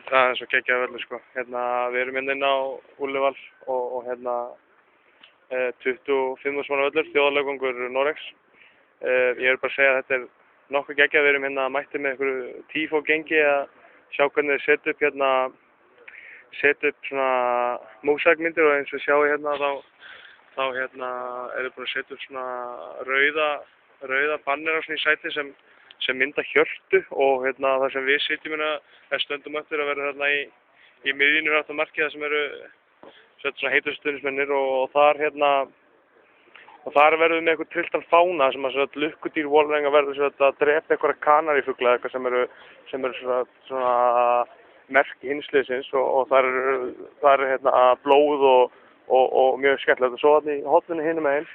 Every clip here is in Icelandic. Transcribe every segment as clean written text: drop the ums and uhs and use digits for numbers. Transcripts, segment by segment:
Það svo geggjað völlur sko. Við erum inn á Úlfal og 25 manna völlur, þjóðarleikvangur Noregs. Ég bara að segja að þetta nokkuð geggjað. Við erum mættir með einhverju tífó-gengi að sjá hvernig þeir setja upp svona mósaíkmyndir og eins og við sjáum þá eru búin að setja upp svona rauða bannera svona í sæti sem mynda hjörtu og þar sem við sitjum stöndum eftir að vera í miðjunni aftan markið þar sem eru svona heitustu stuðningsmennir og þar verðum við með eitthvað trilltan fána sem að lukkudýr Vålerenga verður að drepa einhverja kanarífugla eitthvað sem eru svona merk hinsliðsins og þar er blóð og mjög skemmtilegt og svo í horninu hinum megin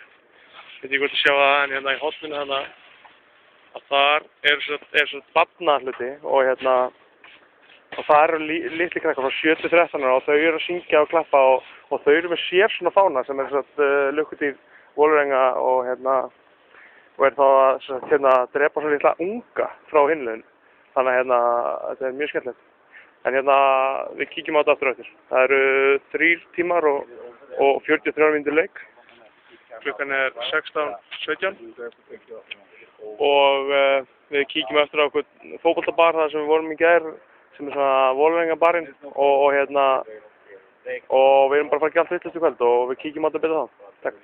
veit ég hvort að sjá það en í horninu að þar er svo barnahluti og það eru litli krakkar frá 7 til 13 ára og þau eru að syngja og klappa og þau eru með sér svona fána sem er lukkudýr Vålerenga og er þá að drepa svona litla unga frá hinliðinu þannig að þetta er mjög skemmtilegt. En við kíkjum á þetta aftur og eftir. Það eru 3 tímar og 43 mínútur leik. Klukkan er 16:17 og við kíkjum eftir á okkur fótboltabar þar sem við vorum í gær sem er svona Vålerenga barinn og við erum bara að fara að gera allt vitlaust í kvöld og við kíkjum á þetta betur þá. Takk.